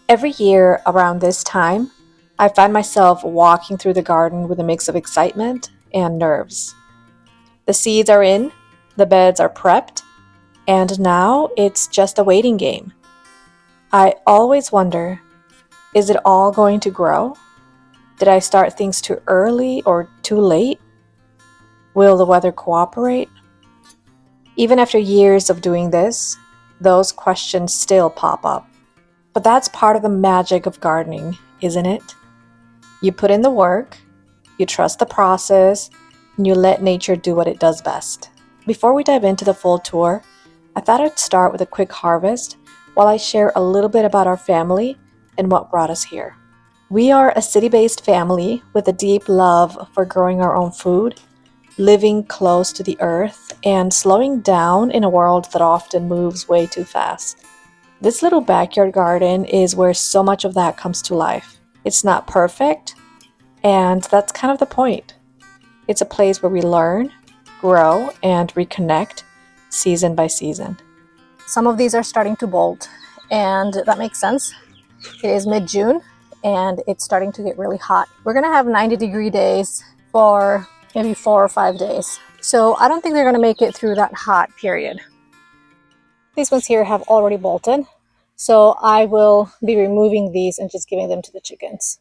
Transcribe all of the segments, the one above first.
Every year around this time, I find myself walking through the garden with a mix of excitement and nerves. The seeds are in, the beds are prepped, and now it's just a waiting game. I always wonder, is it all going to grow? Did I start things too early or too late? Will the weather cooperate? Even after years of doing this, those questions still pop up. But that's part of the magic of gardening, isn't it? You put in the work, you trust the process, and you let nature do what it does best. Before we dive into the full tour, I thought I'd start with a quick harvest while I share a little bit about our family and what brought us here. We are a city-based family with a deep love for growing our own food, living close to the earth, and slowing down in a world that often moves way too fast. This little backyard garden is where so much of that comes to life. It's not perfect, and that's kind of the point. It's a place where we learn, grow, and reconnect season by season. Some of these are starting to bolt, and that makes sense. It is mid-June, and it's starting to get really hot. We're gonna have 90-degree days for maybe 4 or 5 days. So I don't think they're gonna make it through that hot period. These ones here have already bolted, so I will be removing these and just giving them to the chickens.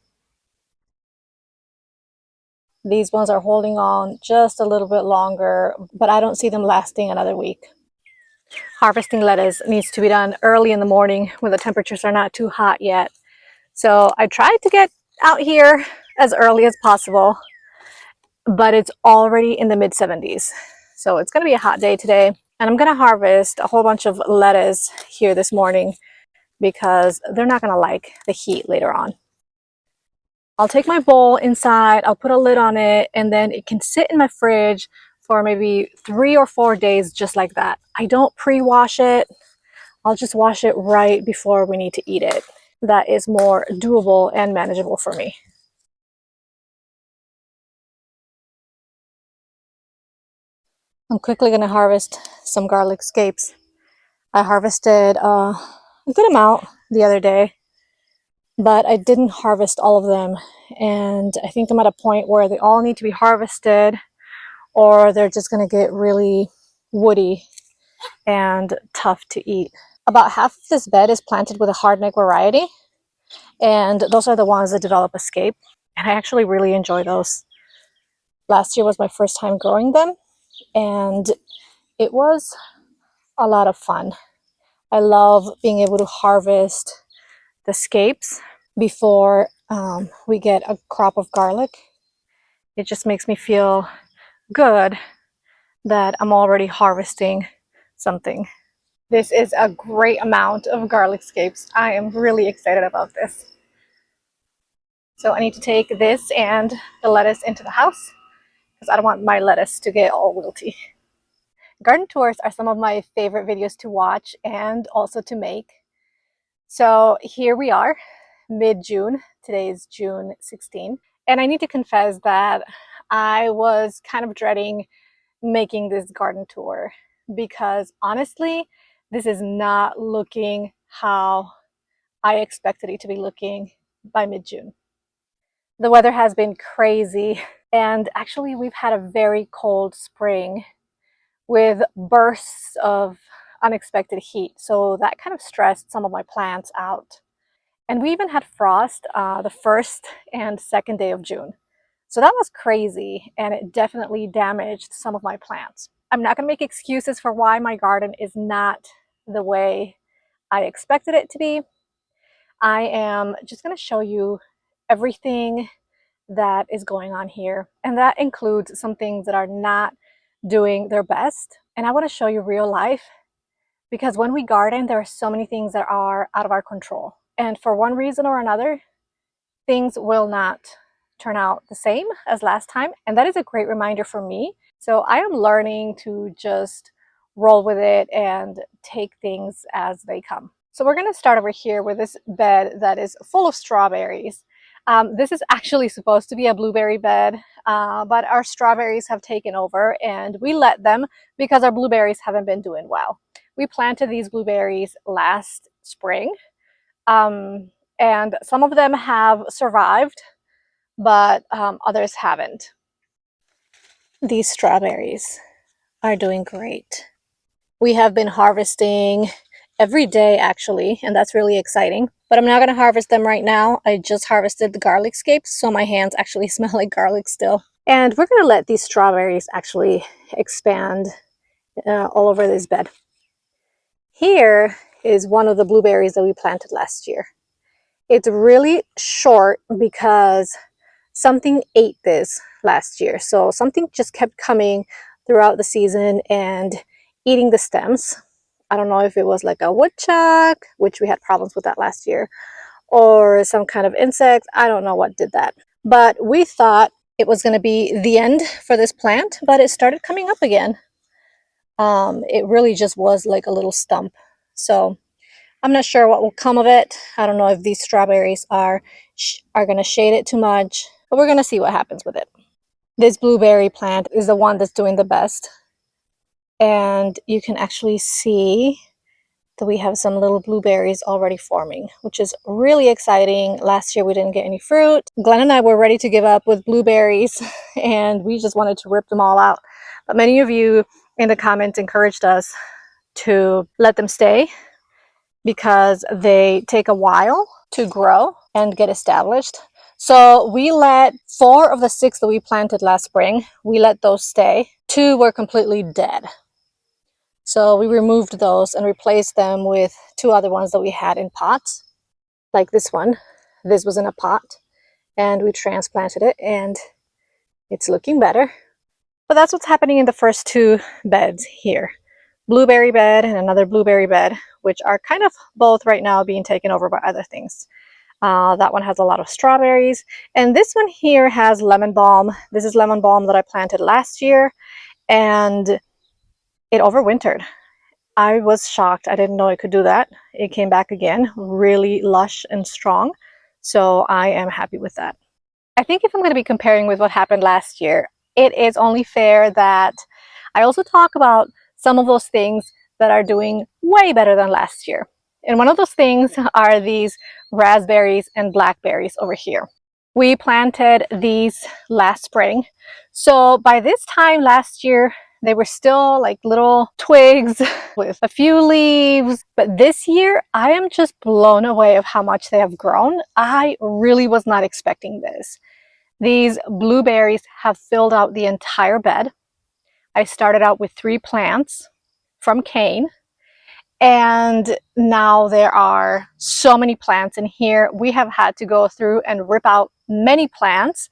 These ones are holding on just a little bit longer, but I don't see them lasting another week. Harvesting lettuce needs to be done early in the morning when the temperatures are not too hot yet. So I tried to get out here as early as possible, but it's already in the mid-70s. So it's gonna be a hot day today. And I'm gonna harvest a whole bunch of lettuce here this morning because they're not gonna like the heat later on. I'll take my bowl inside, I'll put a lid on it, and then it can sit in my fridge for maybe 3 or 4 days just like that. I don't pre-wash it. I'll just wash it right before we need to eat it. That is more doable and manageable for me. I'm quickly going to harvest some garlic scapes. I harvested a good amount the other day, but I didn't harvest all of them. And I think I'm at a point where they all need to be harvested or they're just going to get really woody and tough to eat. About half of this bed is planted with a hardneck variety, and those are the ones that develop a scape, and I actually really enjoy those. Last year was my first time growing them, and it was a lot of fun. I love being able to harvest the scapes before we get a crop of garlic. It just makes me feel good that I'm already harvesting something. This is a great amount of garlic scapes. I am really excited about this. So I need to take this and the lettuce into the house because I don't want my lettuce to get all wilty. Garden tours are some of my favorite videos to watch and also to make. So here we are, mid-June. Today is June 16. And I need to confess that I was kind of dreading making this garden tour because honestly, this is not looking how I expected it to be looking by mid-June. The weather has been crazy, and actually we've had a very cold spring with bursts of unexpected heat, so that kind of stressed some of my plants out. And we even had frost the first and second day of June. So that was crazy, and it definitely damaged some of my plants. I'm not going to make excuses for why my garden is not the way I expected it to be. I am just going to show you everything that is going on here, and that includes some things that are not doing their best. And I want to show you real life because when we garden, there are so many things that are out of our control. And for one reason or another, things will not turn out the same as last time. And that is a great reminder for me. So I am learning to just roll with it and take things as they come. So we're going to start over here with this bed that is full of strawberries. This is actually supposed to be a blueberry bed, but our strawberries have taken over and we let them because our blueberries haven't been doing well. We planted these blueberries last spring, and some of them have survived, but others haven't. These strawberries are doing great. We have been harvesting every day actually, and that's really exciting. But I'm not going to harvest them right now. I just harvested the garlic scapes, so my hands actually smell like garlic still. And we're going to let these strawberries actually expand all over this bed. Here is one of the blueberries that we planted last year. It's really short because something ate this last year. So something just kept coming throughout the season and eating the stems. I don't know if it was like a woodchuck, which we had problems with that last year, or some kind of insect. I don't know what did that. But we thought it was going to be the end for this plant, but it started coming up again. It really just was like a little stump. So I'm not sure what will come of it. I don't know if these strawberries are going to shade it too much, but we're going to see what happens with it. This blueberry plant is the one that's doing the best. And you can actually see that we have some little blueberries already forming, which is really exciting. Last year we didn't get any fruit. Glenn and I were ready to give up with blueberries and we just wanted to rip them all out. But many of you in the comments encouraged us to let them stay because they take a while to grow and get established. So we let 4 of the 6 that we planted last spring, we let those stay. 2 were completely dead. So we removed those and replaced them with 2 other ones that we had in pots, like this one. This was in a pot and we transplanted it and it's looking better. But that's what's happening in the first 2 beds here. Blueberry bed and another blueberry bed, which are kind of both right now being taken over by other things. That one has a lot of strawberries, and this one here has lemon balm. This is lemon balm that I planted last year, and it overwintered. I was shocked. I didn't know it could do that. It came back again, really lush and strong, so I am happy with that. I think if I'm going to be comparing with what happened last year, it is only fair that I also talk about some of those things that are doing way better than last year. And one of those things are these raspberries and blackberries over here. We planted these last spring. So by this time last year, they were still like little twigs with a few leaves. But this year, I am just blown away of how much they have grown. I really was not expecting this. These blueberries have filled out the entire bed. I started out with 3 plants from cane, and now there are so many plants in here. We have had to go through and rip out many plants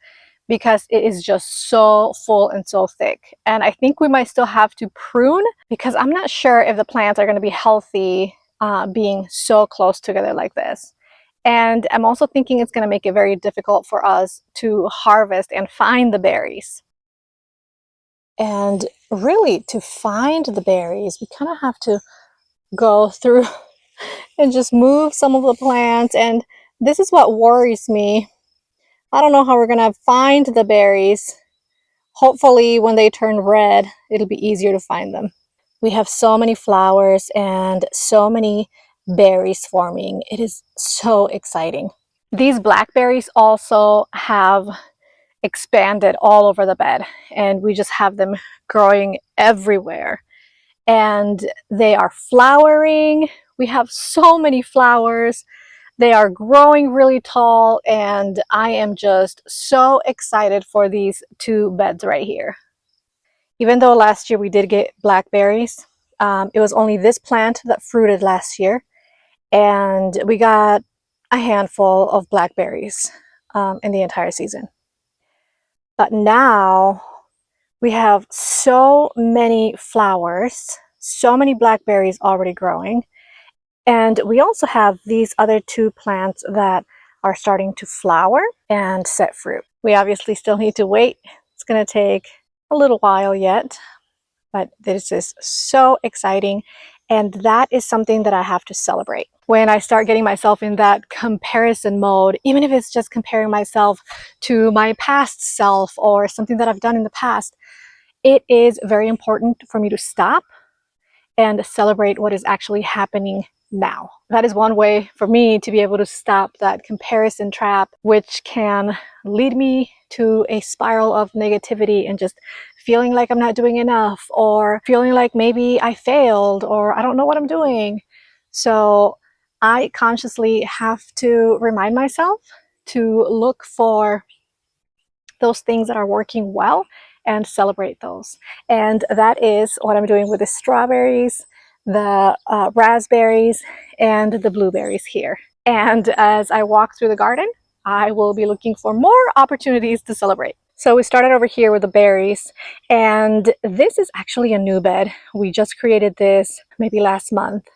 because it is just so full and so thick. And I think we might still have to prune because I'm not sure if the plants are going to be healthy being so close together like this. And I'm also thinking it's going to make it very difficult for us to harvest and find the berries. And really, to find the berries, we kind of have to go through and just move some of the plants. And this is what worries me. I don't know how we're going to find the berries. Hopefully, when they turn red, it'll be easier to find them. We have so many flowers and so many berries forming. It is so exciting. These blackberries also have expanded all over the bed, and we just have them growing everywhere. And they are flowering. We have so many flowers. They are growing really tall, and I am just so excited for these 2 beds right here. Even though last year we did get blackberries, it was only this plant that fruited last year, and we got a handful of blackberries in the entire season. But now we have so many flowers, so many blackberries already growing, and we also have these other 2 plants that are starting to flower and set fruit. We obviously still need to wait. It's going to take a little while yet, but this is so exciting, and that is something that I have to celebrate. When I start getting myself in that comparison mode, even if it's just comparing myself to my past self or something that I've done in the past, it is very important for me to stop and celebrate what is actually happening now. That is one way for me to be able to stop that comparison trap, which can lead me to a spiral of negativity and just feeling like I'm not doing enough, or feeling like maybe I failed, or I don't know what I'm doing. So I consciously have to remind myself to look for those things that are working well and celebrate those. And that is what I'm doing with the strawberries, the raspberries, and the blueberries here. And as I walk through the garden, I will be looking for more opportunities to celebrate. So we started over here with the berries, and this is actually a new bed. We just created this maybe last month,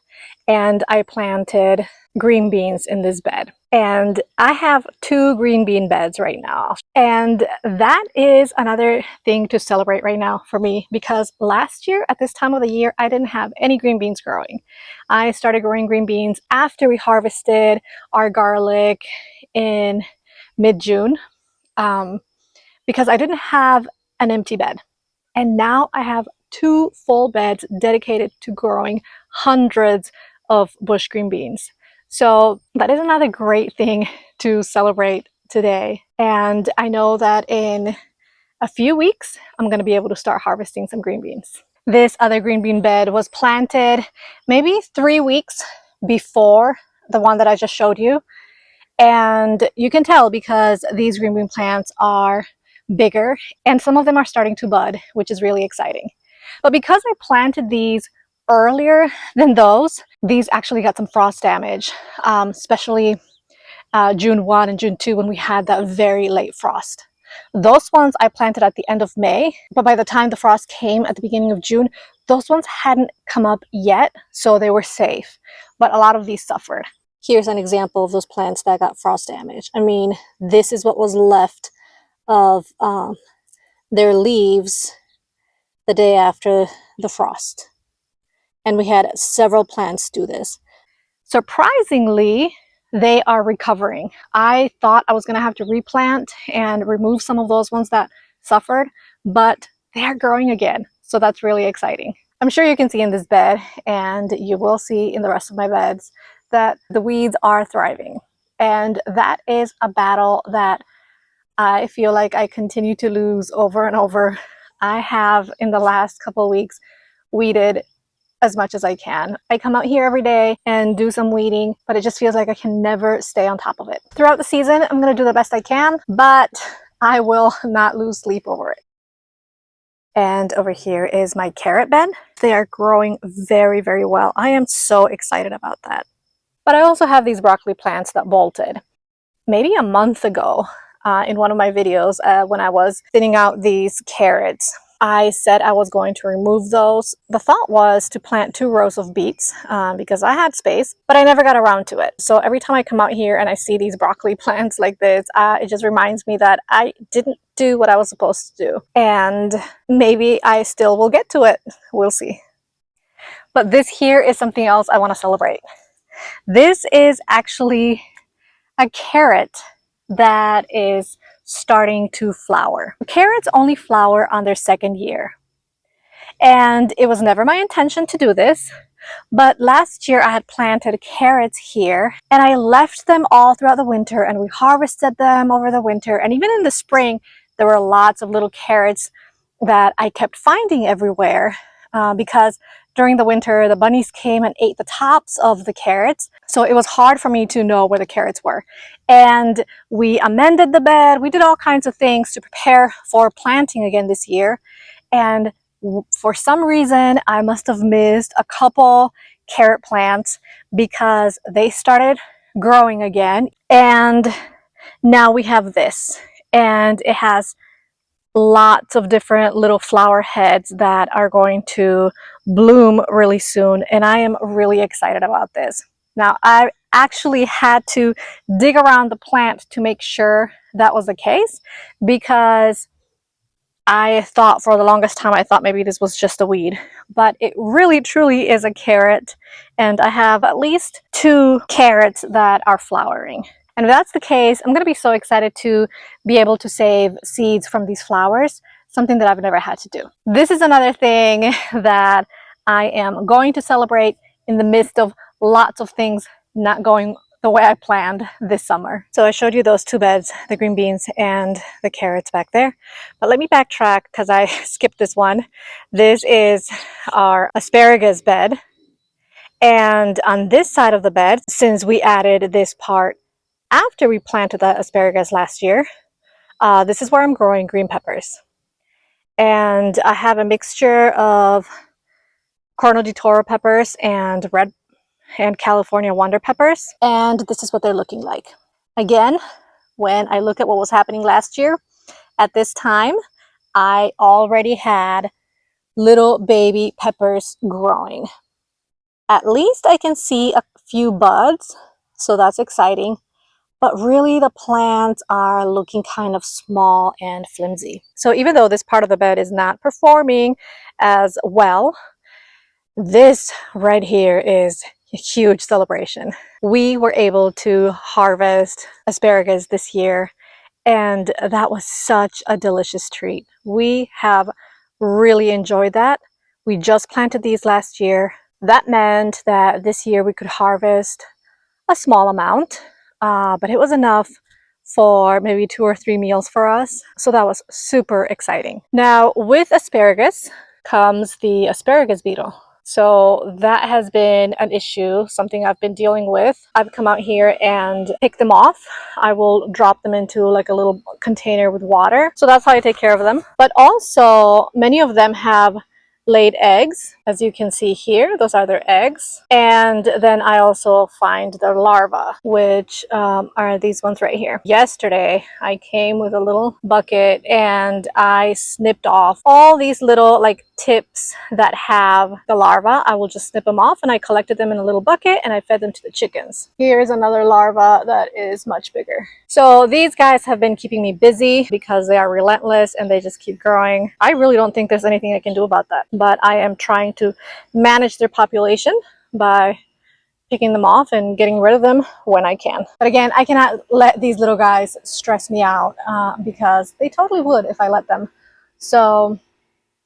and I planted green beans in this bed. And I have 2 green bean beds right now. And that is another thing to celebrate right now for me, because last year at this time of the year, I didn't have any green beans growing. I started growing green beans after we harvested our garlic in mid-June, because I didn't have an empty bed. And now I have 2 full beds dedicated to growing hundreds of bush green beans. So that is another great thing to celebrate today. And I know that in a few weeks, I'm going to be able to start harvesting some green beans. This other green bean bed was planted maybe 3 weeks before the one that I just showed you. And you can tell because these green bean plants are bigger and some of them are starting to bud, which is really exciting. But because I planted these earlier than those, these actually got some frost damage, especially June 1 and June 2 when we had that very late frost. Those ones I planted at the end of May, but by the time the frost came at the beginning of June, those ones hadn't come up yet, so they were safe. But a lot of these suffered. Here's an example of those plants that got frost damage. I mean, this is what was left of their leaves the day after the frost. And we had several plants do this. Surprisingly, they are recovering. I thought I was going to have to replant and remove some of those ones that suffered, but they are growing again. So that's really exciting. I'm sure you can see in this bed, and you will see in the rest of my beds, that the weeds are thriving. And that is a battle that I feel like I continue to lose over and over. I have, in the last couple of weeks, weeded as much as I can. I come out here every day and do some weeding, but it just feels like I can never stay on top of it. Throughout the season, I'm going to do the best I can, but I will not lose sleep over it. And over here is my carrot bed. They are growing very, very well. I am so excited about that. But I also have these broccoli plants that bolted. Maybe a month ago, in one of my videos, when I was thinning out these carrots, I said I was going to remove those. The thought was to plant 2 rows of beets because I had space, but I never got around to it. So every time I come out here and I see these broccoli plants like this, it just reminds me that I didn't do what I was supposed to do. And maybe I still will get to it. We'll see. But this here is something else I want to celebrate. This is actually a carrot that is starting to flower. Carrots only flower on their 2nd year. And it was never my intention to do this, but last year I had planted carrots here and I left them all throughout the winter, and we harvested them over the winter. And even in the spring, there were lots of little carrots that I kept finding everywhere because during the winter, the bunnies came and ate the tops of the carrots. So it was hard for me to know where the carrots were. And we amended the bed. We did all kinds of things to prepare for planting again this year. And for some reason, I must have missed a couple carrot plants because they started growing again. And now we have this. And it has lots of different little flower heads that are going to bloom really soon, and I am really excited about this. Now, I actually had to dig around the plant to make sure that was the case, because I thought for the longest time, I thought maybe this was just a weed, but it really truly is a carrot, and I have at least 2 carrots that are flowering. And if that's the case, I'm going to be so excited to be able to save seeds from these flowers, something that I've never had to do. This is another thing that I am going to celebrate in the midst of lots of things not going the way I planned this summer. So I showed you those two beds, the green beans and the carrots back there. But let me backtrack because I skipped this one. This is our asparagus bed. And on this side of the bed, since we added this part after we planted the asparagus last year, this is where I'm growing green peppers. And I have a mixture of Corno di Toro peppers and red and California Wonder peppers. And this is what they're looking like. Again, when I look at what was happening last year, at this time, I already had little baby peppers growing. At least I can see a few buds, so that's exciting. But really the plants are looking kind of small and flimsy. So even though this part of the bed is not performing as well, this right here is a huge celebration. We were able to harvest asparagus this year, and that was such a delicious treat. We have really enjoyed that. We just planted these last year. That meant that this year we could harvest a small amount, but it was enough for maybe 2 or 3 meals for us. So that was super exciting. Now with asparagus comes the asparagus beetle. So that has been an issue, something I've been dealing with. I've come out here and pick them off. I will drop them into like a little container with water. So that's how I take care of them. But also many of them have laid eggs, as you can see here. Those are their eggs. And then I also find their larvae, which are these ones right here. Yesterday I came with a little bucket and I snipped off all these little like tips that have the larvae. I will just snip them off, and I collected them in a little bucket and I fed them to the chickens. Here's another larva that is much bigger. So these guys have been keeping me busy because they are relentless and they just keep growing. I really don't think there's anything I can do about that, but I am trying to manage their population by picking them off and getting rid of them when I can. But again, I cannot let these little guys stress me out because they totally would if I let them. So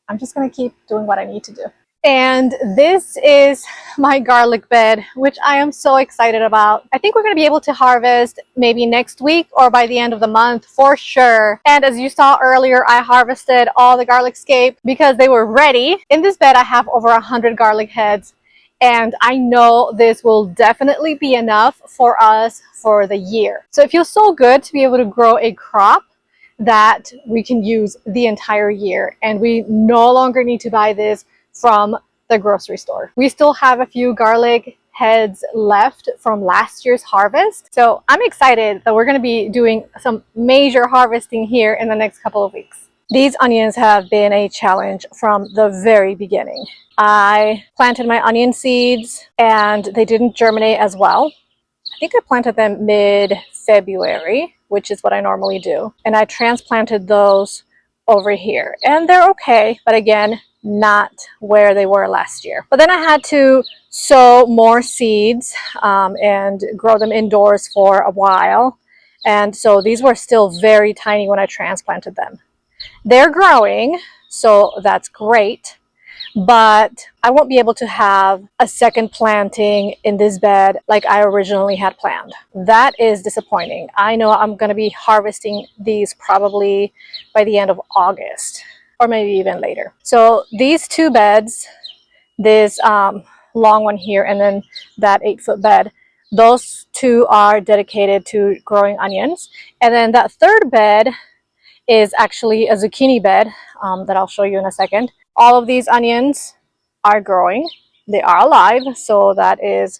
I'm just gonna keep doing what I need to do. And this is my garlic bed, which I am so excited about. I think we're going to be able to harvest maybe next week or by the end of the month for sure. And as you saw earlier, I harvested all the garlic scape because they were ready. In this bed, I have over 100 garlic heads, and I know this will definitely be enough for us for the year. So it feels so good to be able to grow a crop that we can use the entire year, and we no longer need to buy this from the grocery store. We still have a few garlic heads left from last year's harvest. So I'm excited that we're going to be doing some major harvesting here in the next couple of weeks. These onions have been a challenge from the very beginning. I planted my onion seeds and they didn't germinate as well. I think I planted them mid-February, which is what I normally do. And I transplanted those over here. And they're okay, but again, not where they were last year. But then I had to sow more seeds and grow them indoors for a while. And so these were still very tiny when I transplanted them. They're growing, so that's great. But I won't be able to have a second planting in this bed like I originally had planned. That is disappointing. I know I'm going to be harvesting these probably by the end of August or maybe even later. So these two beds, this long one here and then that 8-foot bed, those two are dedicated to growing onions. And then that third bed is actually a zucchini bed that I'll show you in a second. All of these onions are growing. They are alive, so that is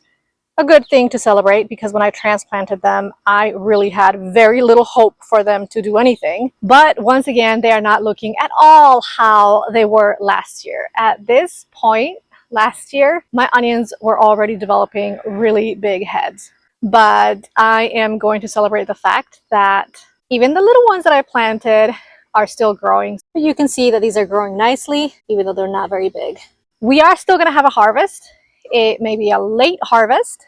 a good thing to celebrate, because when I transplanted them, I really had very little hope for them to do anything. But once again, they are not looking at all how they were last year. At this point last year, my onions were already developing really big heads. But I am going to celebrate the fact that even the little ones that I planted are still growing. So you can see that these are growing nicely, even though they're not very big. We are still going to have a harvest. It may be a late harvest,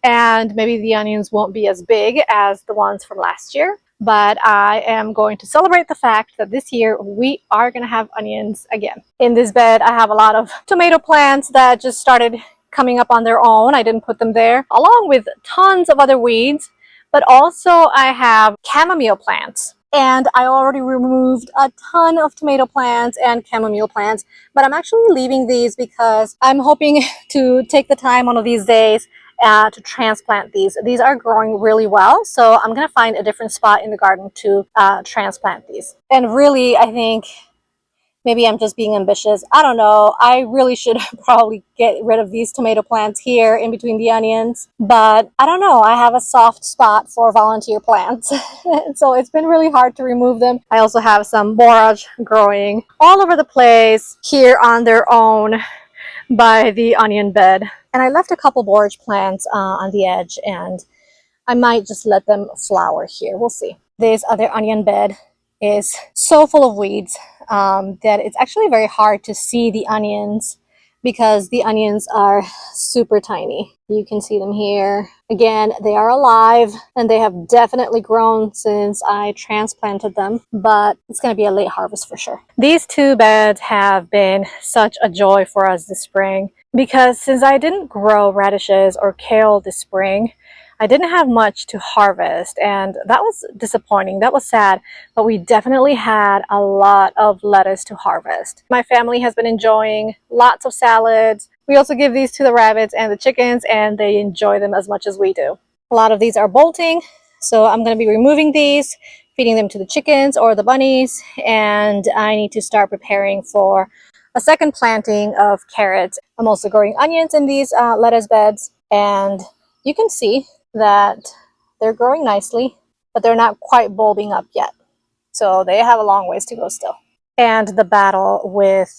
and maybe the onions won't be as big as the ones from last year. But I am going to celebrate the fact that this year we are going to have onions again. In this bed, I have a lot of tomato plants that just started coming up on their own. I didn't put them there, along with tons of other weeds. But also I have chamomile plants. And I already removed a ton of tomato plants and chamomile plants. But I'm actually leaving these because I'm hoping to take the time one of these days to transplant these. These are growing really well, so I'm gonna find a different spot in the garden to transplant these. And really, I think maybe I'm just being ambitious. I don't know. I really should probably get rid of these tomato plants here in between the onions. But I don't know. I have a soft spot for volunteer plants. So it's been really hard to remove them. I also have some borage growing all over the place here on their own by the onion bed. And I left a couple borage plants on the edge, and I might just let them flower here. We'll see. This other onion bed is so full of weeds that it's actually very hard to see the onions because the onions are super tiny. You can see them here. Again, they are alive and they have definitely grown since I transplanted them, but it's going to be a late harvest for sure. These two beds have been such a joy for us this spring because since I didn't grow radishes or kale this spring, I didn't have much to harvest, and that was disappointing. That was sad, but we definitely had a lot of lettuce to harvest. My family has been enjoying lots of salads. We also give these to the rabbits and the chickens, and they enjoy them as much as we do. A lot of these are bolting, so I'm going to be removing these, feeding them to the chickens or the bunnies, and I need to start preparing for a second planting of carrots. I'm also growing onions in these lettuce beds, and you can see that they're growing nicely, but they're not quite bulbing up yet. So they have a long ways to go still. And the battle with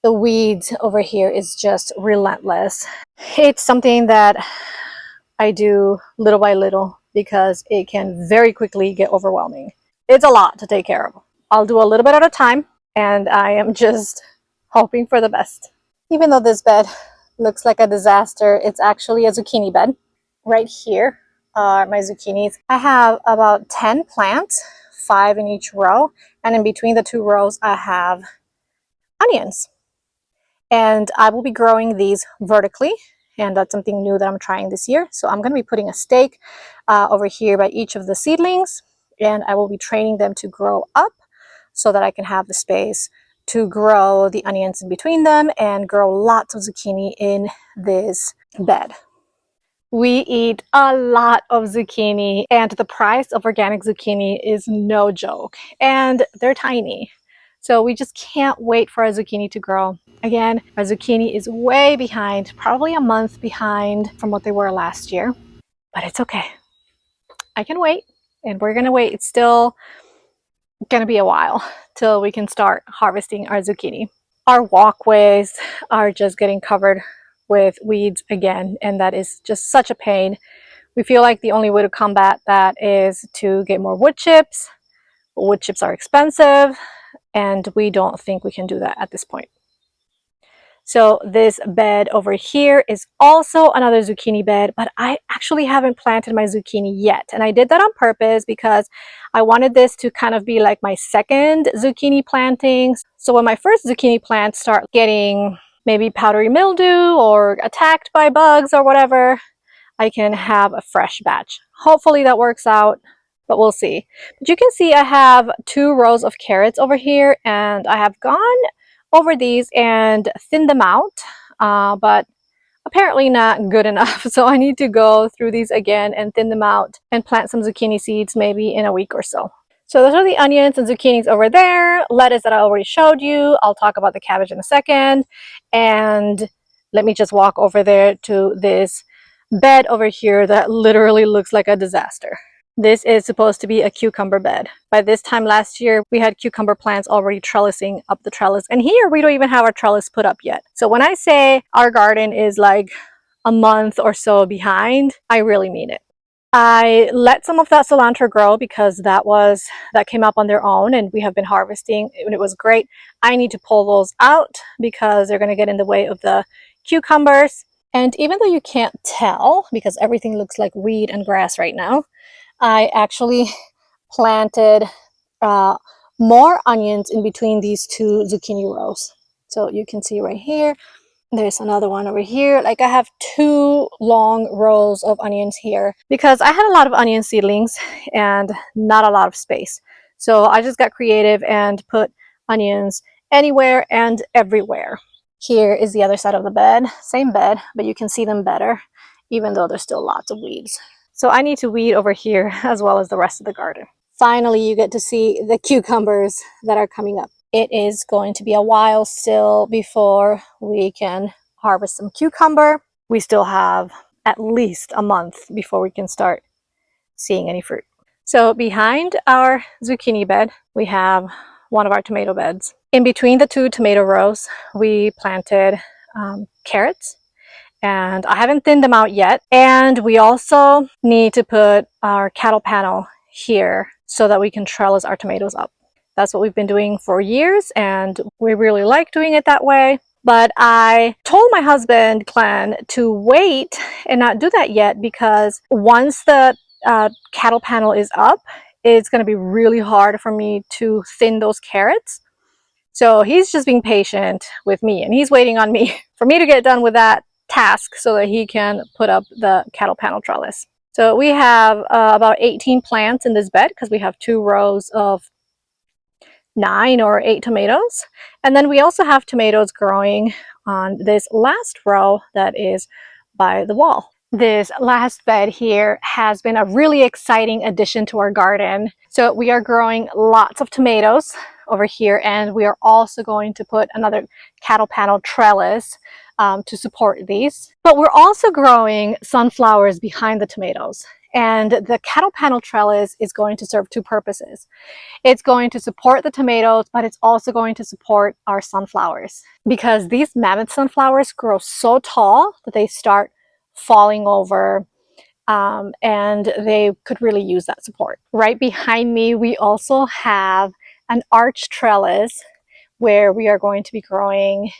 the weeds over here is just relentless. It's something that I do little by little because it can very quickly get overwhelming. It's a lot to take care of. I'll do a little bit at a time, and I am just hoping for the best. Even though this bed looks like a disaster, it's actually a zucchini bed. Right here are my zucchinis. I have about 10 plants, 5 in each row, and in between the 2 rows I have onions. And I will be growing these vertically, and that's something new that I'm trying this year. So I'm going to be putting a stake over here by each of the seedlings, and I will be training them to grow up so that I can have the space to grow the onions in between them and grow lots of zucchini in this bed. We eat a lot of zucchini, and the price of organic zucchini is no joke, and they're tiny. So we just can't wait for our zucchini to grow. Again, our zucchini is way behind, probably a month behind from what they were last year, but it's okay. I can wait, and we're gonna wait. It's still gonna be a while till we can start harvesting our zucchini. Our walkways are just getting covered with weeds again, and that is just such a pain. We feel like the only way to combat that is to get more wood chips. Wood chips are expensive, and we don't think we can do that at this point. So this bed over here is also another zucchini bed, but I actually haven't planted my zucchini yet. And I did that on purpose because I wanted this to kind of be like my second zucchini planting. So when my first zucchini plants start getting maybe powdery mildew or attacked by bugs or whatever, I can have a fresh batch. Hopefully that works out, but we'll see. But you can see I have 2 rows of carrots over here, and I have gone over these and thinned them out, but apparently not good enough. So I need to go through these again and thin them out and plant some zucchini seeds maybe in a week or so. So those are the onions and zucchinis over there. Lettuce that I already showed you. I'll talk about the cabbage in a second. And let me just walk over there to this bed over here that literally looks like a disaster. This is supposed to be a cucumber bed. By this time last year, we had cucumber plants already trellising up the trellis. And here we don't even have our trellis put up yet. So when I say our garden is like a month or so behind, I really mean it. I let some of that cilantro grow because that came up on their own, and we have been harvesting and it was great. I need to pull those out because they're going to get in the way of the cucumbers. And even though you can't tell because everything looks like weed and grass right now, I actually planted more onions in between these 2 zucchini rows. So you can see right here, There's another one over here. Like I have two long rows of onions here because I had a lot of onion seedlings and not a lot of space. So I just got creative and put onions anywhere and everywhere. Here is the other side of the bed. Same bed, but you can see them better, even though there's still lots of weeds. So I need to weed over here as well as the rest of the garden. Finally, you get to see the cucumbers that are coming up. It is going to be a while still before we can harvest some cucumber. We still have at least a month before we can start seeing any fruit. So behind our zucchini bed, we have one of our tomato beds. In between the two tomato rows, we planted carrots, and I haven't thinned them out yet. And we also need to put our cattle panel here so that we can trellis our tomatoes up. That's what we've been doing for years, and we really like doing it that way. But I told my husband, Glenn, to wait and not do that yet because once the cattle panel is up, it's going to be really hard for me to thin those carrots. So he's just being patient with me, and he's waiting on me for me to get done with that task so that he can put up the cattle panel trellis. So we have about 18 plants in this bed because we have 2 rows of 9 or 8 tomatoes. And then we also have tomatoes growing on this last row that is by the wall. This last bed here has been a really exciting addition to our garden. So we are growing lots of tomatoes over here, and we are also going to put another cattle panel trellis to support these. But we're also growing sunflowers behind the tomatoes. And the cattle panel trellis is going to serve 2 purposes. It's going to support the tomatoes, but it's also going to support our sunflowers because these mammoth sunflowers grow so tall that they start falling over, and they could really use that support. Right behind me, we also have an arch trellis where we are going to be growing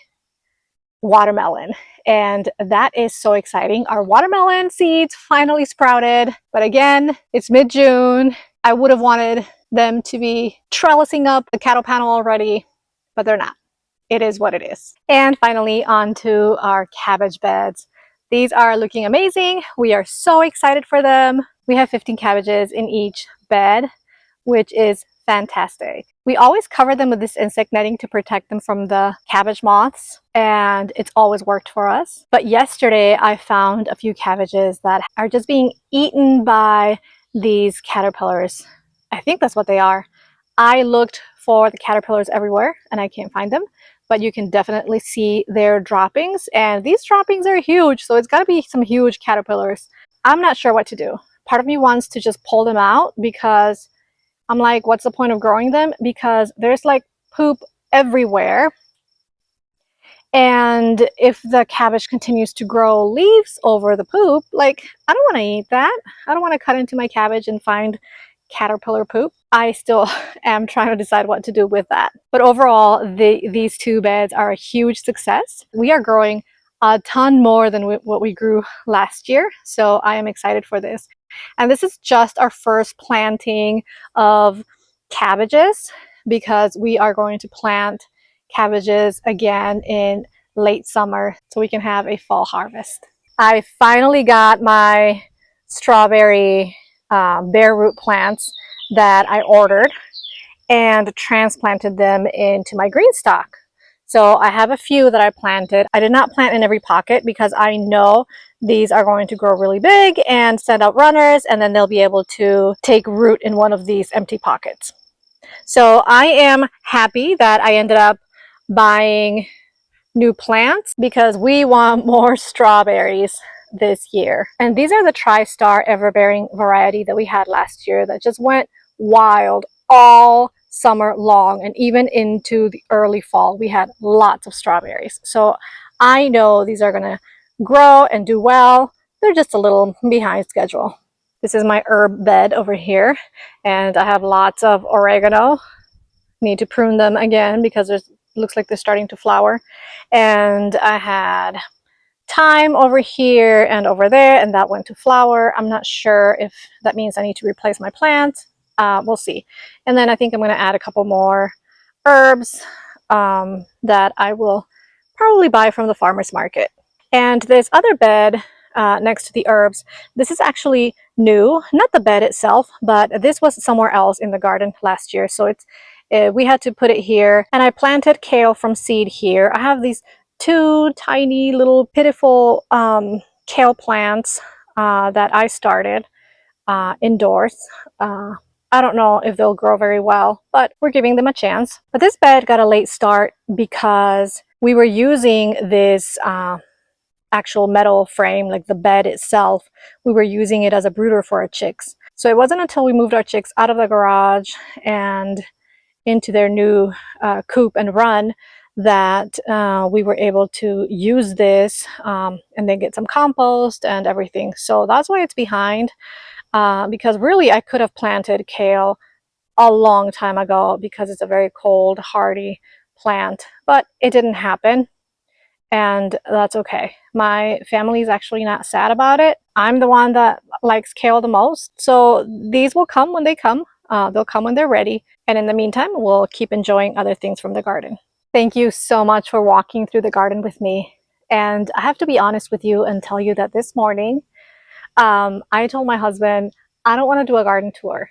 watermelon, and that is so exciting. Our watermelon seeds finally sprouted, but again, it's mid-June. I would have wanted them to be trellising up the cattle panel already, but they're not. It is what it is. And finally, on to our cabbage beds. These are looking amazing. We are so excited for them. We have 15 cabbages in each bed, which is fantastic. We always cover them with this insect netting to protect them from the cabbage moths, and it's always worked for us. But yesterday I found a few cabbages that are just being eaten by these caterpillars. I think that's what they are. I looked for the caterpillars everywhere and I can't find them, but you can definitely see their droppings, and these droppings are huge, so it's got to be some huge caterpillars. I'm not sure what to do. Part of me wants to just pull them out because I'm like, what's the point of growing them? Because there's like poop everywhere. And if the cabbage continues to grow leaves over the poop, like, I don't want to eat that. I don't want to cut into my cabbage and find caterpillar poop. I still am trying to decide what to do with that. But overall, these 2 beds are a huge success. We are growing a ton more than what we grew last year. So I am excited for this. And this is just our first planting of cabbages because we are going to plant cabbages again in late summer so we can have a fall harvest. I finally got my strawberry bare root plants that I ordered and transplanted them into my green stock. So I have a few that I planted. I did not plant in every pocket because I know these are going to grow really big and send out runners, and then they'll be able to take root in one of these empty pockets. So I am happy that I ended up buying new plants because we want more strawberries this year. And these are the Tri-Star Everbearing variety that we had last year that just went wild all summer long, and even into the early fall we had lots of strawberries. So I know these are gonna grow and do well. They're just a little behind schedule. This is my herb bed over here, and I have lots of oregano. Need to prune them again because there's looks like they're starting to flower. And I had thyme over here and over there, and that went to flower. I'm not sure if that means I need to replace my plants. We'll see. And then I think I'm going to add a couple more herbs that I will probably buy from the farmer's market. And this other bed next to the herbs, this is actually new, not the bed itself, but this was somewhere else in the garden last year. So we had to put it here, and I planted kale from seed here. I have these two tiny little pitiful kale plants that I started indoors. I don't know if they'll grow very well, but we're giving them a chance. But this bed got a late start because we were using this actual metal frame, like the bed itself. We were using it as a brooder for our chicks. So it wasn't until we moved our chicks out of the garage and into their new coop and run that we were able to use this and then get some compost and everything. So that's why it's behind, because really I could have planted kale a long time ago because it's a very cold, hardy plant, but it didn't happen. And that's okay. My family is actually not sad about it. I'm the one that likes kale the most. So these will come when they come. They'll come when they're ready. And in the meantime, we'll keep enjoying other things from the garden. Thank you so much for walking through the garden with me. And I have to be honest with you and tell you that this morning, I told my husband, I don't want to do a garden tour.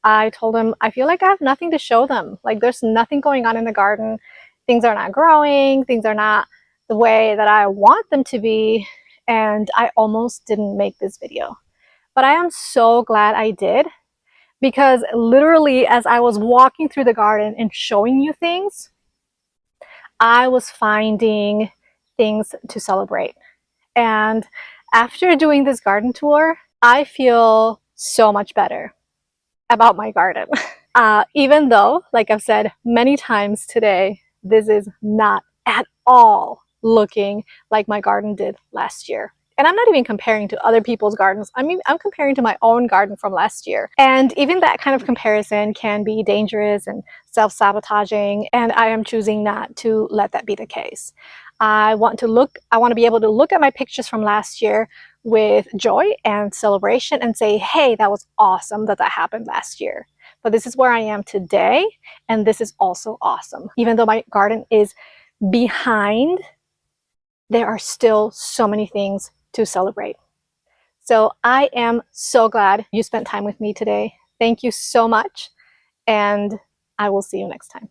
I told him, I feel like I have nothing to show them. Like there's nothing going on in the garden. Things are not growing. Things are not the way that I want them to be. And I almost didn't make this video. But I am so glad I did, because literally as I was walking through the garden and showing you things, I was finding things to celebrate. And after doing this garden tour, I feel so much better about my garden. Even though, like I've said many times today, this is not at all looking like my garden did last year. And I'm not even comparing to other people's gardens. I mean, I'm comparing to my own garden from last year. And even that kind of comparison can be dangerous and self-sabotaging, and I am choosing not to let that be the case. I want to be able to look at my pictures from last year with joy and celebration and say, hey, that was awesome that happened last year. But this is where I am today, and this is also awesome. Even though my garden is behind, there are still so many things to celebrate. So I am so glad you spent time with me today. Thank you so much, and I will see you next time.